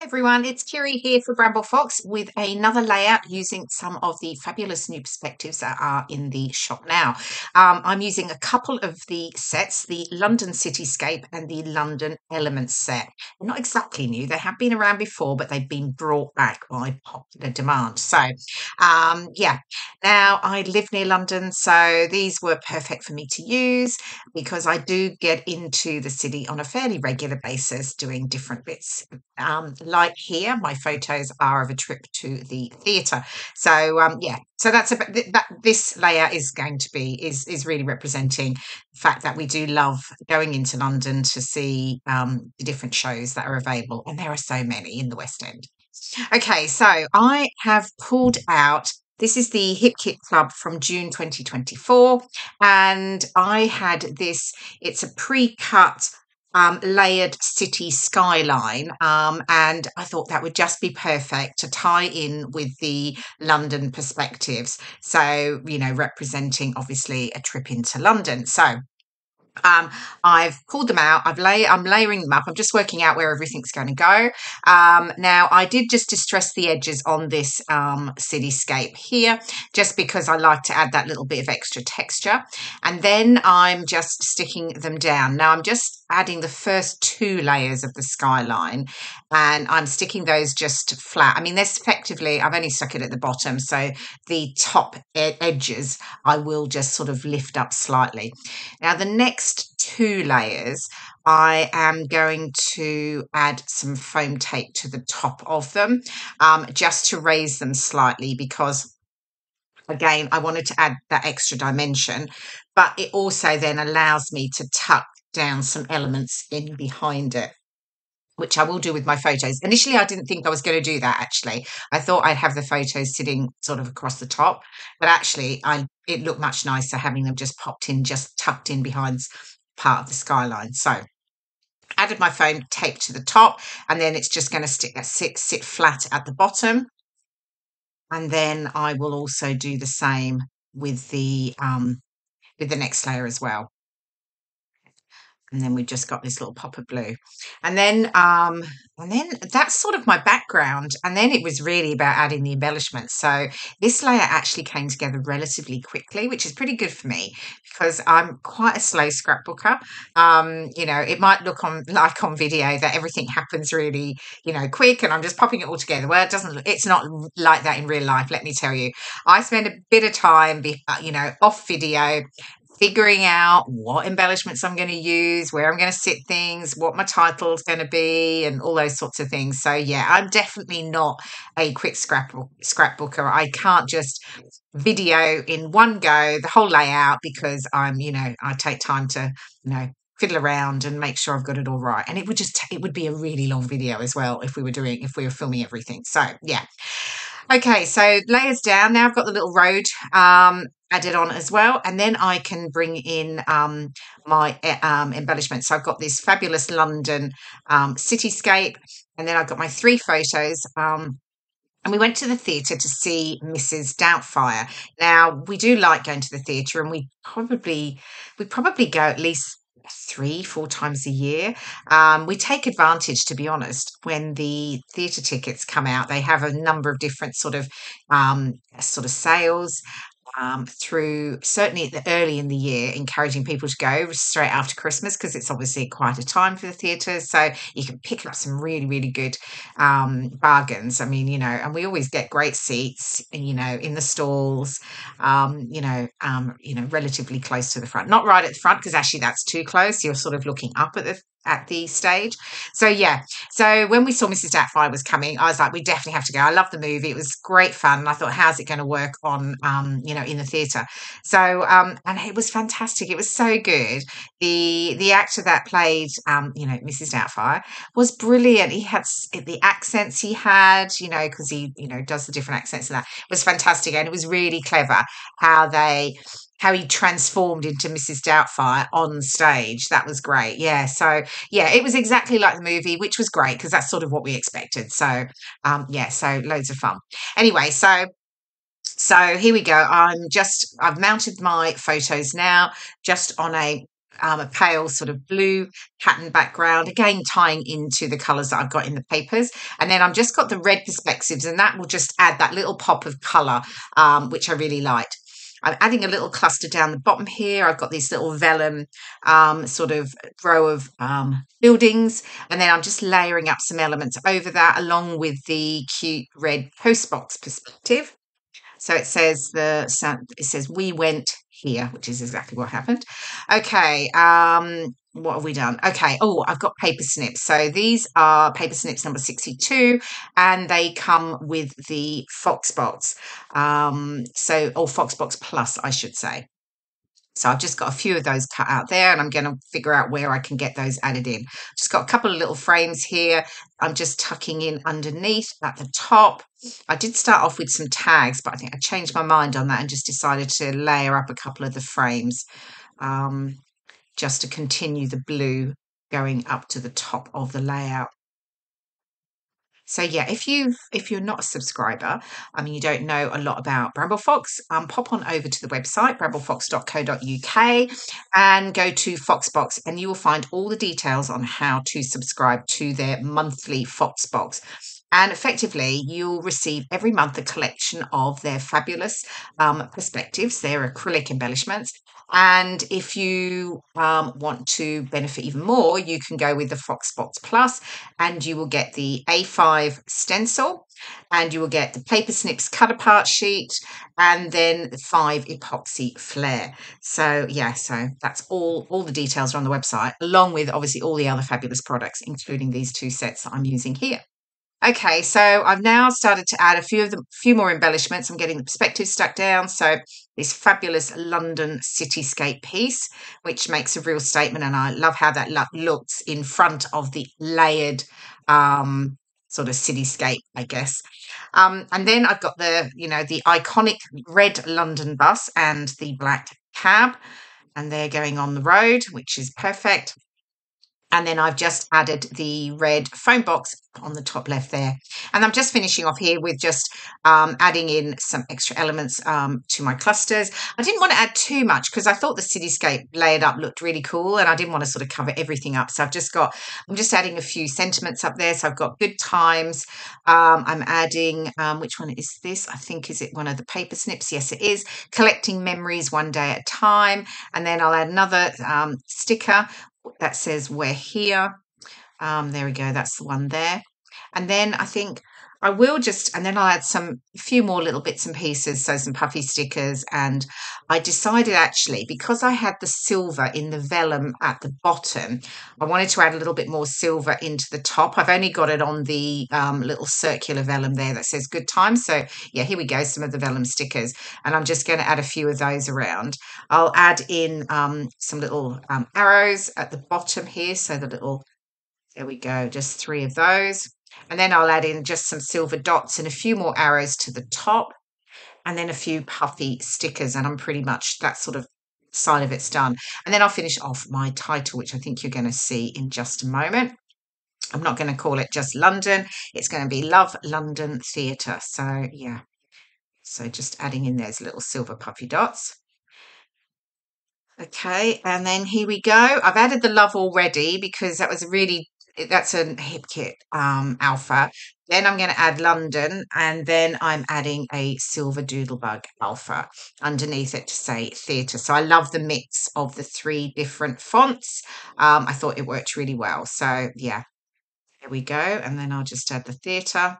Everyone, it's Kirei here for Bramble Fox with another layout using some of the fabulous new perspectives that are in the shop now. I'm using a couple of the sets, the London Cityscape and the London Elements set. They're not exactly new, they have been around before, but they've been brought back by popular demand. Yeah, now I live near London, so these were perfect for me to use because I do get into the city on a fairly regular basis doing different bits. Like here, my photos are of a trip to the theatre. So that's about that. This layout is going to be is really representing the fact that we do love going into London to see the different shows that are available, and there are so many in the West End. Okay, so I have pulled out. This is the Hip Kit Club from June 2024, and I had this. It's a pre-cut layered city skyline. And I thought that would just be perfect to tie in with the London perspectives. So, representing obviously a trip into London. Um, I've pulled them out. I'm layering them up. I'm just working out where everything's going to go. Now, I did just distress the edges on this cityscape here, just because I like to add that little bit of extra texture. And then I'm just sticking them down. Now, I'm just adding the first two layers of the skyline, and I'm sticking those just flat. I mean, this effectively, I've only stuck it at the bottom, so the top edges I will just sort of lift up slightly. Now, the next two layers, I am going to add some foam tape to the top of them, just to raise them slightly because, again, I wanted to add that extra dimension, but it also then allows me to tuck down some elements in behind it, which I will do with my photos. Initially, I didn't think I was going to do that, actually. I thought I'd have the photos sitting sort of across the top, but actually, it looked much nicer having them just popped in, just tucked in behind part of the skyline. So added my foam tape to the top, and then it's just going to sit flat at the bottom. And then I will also do the same with the next layer as well. And then we've just got this little pop of blue, and then that's sort of my background. And then it was really about adding the embellishments. So this layer actually came together relatively quickly, which is pretty good for me because I'm quite a slow scrapbooker. It might look on video that everything happens really quick, and I'm just popping it all together. Well, it doesn't. It's not like that in real life. Let me tell you, I spend a bit of time, off video, figuring out what embellishments I'm going to use, where I'm going to sit things, what my title's going to be, and all those sorts of things. So yeah, I'm definitely not a quick scrapbooker. I can't just video in one go the whole layout because I take time to, fiddle around and make sure I've got it all right. And it would be a really long video as well if we were filming everything. So yeah. Okay, so layers down. Now I've got the little road added on as well, and then I can bring in my embellishments. So I've got this fabulous London cityscape, and then I've got my three photos. And we went to the theatre to see Mrs. Doubtfire. Now we do like going to the theatre, and we probably go at least 3-4 times a year. We take advantage, to be honest, when the theatre tickets come out. They have a number of different sort of sales through certainly early in the year, encouraging people to go straight after Christmas because it's obviously quite a time for the theatres. So you can pick up some really, really good bargains. I mean, and we always get great seats, in the stalls, relatively close to the front. Not right at the front because actually that's too close. You're sort of looking up at the stage. So yeah. So when we saw Mrs. Doubtfire was coming, I was like, we definitely have to go. I love the movie. It was great fun. And I thought, how's it going to work on, in the theatre? So, and it was fantastic. It was so good. The actor that played, Mrs. Doubtfire was brilliant. He had the accents he had, because he, does the different accents, and that was fantastic. And it was really clever how he transformed into Mrs. Doubtfire on stage. That was great. Yeah. So yeah, it was exactly like the movie, which was great because that's sort of what we expected. So yeah, so loads of fun. Anyway, so here we go. I've mounted my photos now just on a a pale sort of blue pattern background, again tying into the colours that I've got in the papers. And then I've just got the red Perspectives, and that will just add that little pop of colour, which I really liked. I'm adding a little cluster down the bottom here. I've got these little vellum sort of row of buildings, and then I'm just layering up some elements over that along with the cute red postbox perspective. So it says we went here, which is exactly what happened. Okay, what have we done? Okay, oh, I've got paper snips. So these are paper snips number 62, and they come with the Foxbox. Or Foxbox Plus, I should say. So I've just got a few of those cut out there, and I'm going to figure out where I can get those added in. Just got a couple of little frames here. I'm just tucking in underneath at the top. I did start off with some tags, but I think I changed my mind on that and just decided to layer up a couple of the frames just to continue the blue going up to the top of the layout. So yeah, if you're not a subscriber, you don't know a lot about Bramble Fox, pop on over to the website bramblefox.co.uk and go to Foxbox, and you will find all the details on how to subscribe to their monthly Foxbox. And effectively, you'll receive every month a collection of their fabulous perspectives, their acrylic embellishments. And if you want to benefit even more, you can go with the Foxbox Plus, and you will get the A5 stencil, and you will get the paper snips cut apart sheet, and then the 5 epoxy flare. So yeah, so that's all the details are on the website, along with obviously all the other fabulous products, including these 2 sets that I'm using here. Okay, so I've now started to add a few more embellishments. I'm getting the perspective stuck down. So this fabulous London Cityscape piece, which makes a real statement, and I love how that looks in front of the layered sort of cityscape, I guess. And then I've got the iconic red London bus and the black cab, and they're going on the road, which is perfect. And then I've just added the red foam box on the top left there. And I'm just finishing off here with just adding in some extra elements to my clusters. I didn't want to add too much because I thought the cityscape layered up looked really cool, and I didn't want to sort of cover everything up. So I'm just adding a few sentiments up there. So I've got good times. I'm adding, which one is this? I think, is it one of the paper snips? Yes, it is. Collecting memories one day at a time. And then I'll add another sticker that says we're here. There we go, that's the one there. And then I think I will and then I'll add a few more little bits and pieces, so some puffy stickers. And I decided, actually, because I had the silver in the vellum at the bottom, I wanted to add a little bit more silver into the top. I've only got it on the little circular vellum there that says good times. So yeah, here we go, some of the vellum stickers, and I'm just going to add a few of those around. I'll add in some little arrows at the bottom here, so there we go, just 3 of those. And then I'll add in just some silver dots and a few more arrows to the top, and then a few puffy stickers, and I'm pretty much, that sort of side of it's done. And then I'll finish off my title, which I think you're going to see in just a moment. I'm not going to call it just London. It's going to be Love London Theatre. So yeah, so just adding in those little silver puffy dots. Okay, and then here we go. I've added the love already because that's a hip kit alpha. Then I'm going to add London, and then I'm adding a silver doodlebug alpha underneath it to say theatre. So I love the mix of the 3 different fonts. I thought it worked really well. So yeah, there we go. And then I'll just add the theatre.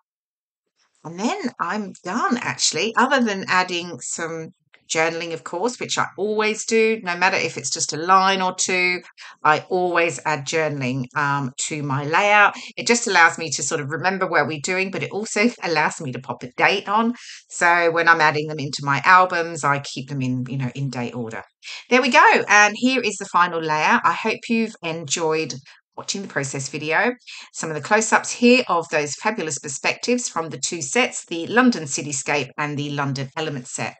And then I'm done, actually, other than adding some journaling, of course, which I always do, no matter if it's just a line or 2. I always add journaling to my layout. It just allows me to sort of remember what we're doing, but it also allows me to pop a date on. So when I'm adding them into my albums, I keep them in date order. There we go. And here is the final layout. I hope you've enjoyed watching the process video. Some of the close-ups here of those fabulous perspectives from the 2 sets, the London Cityscape and the London Element set.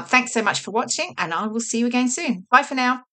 Thanks so much for watching, and I will see you again soon. Bye for now.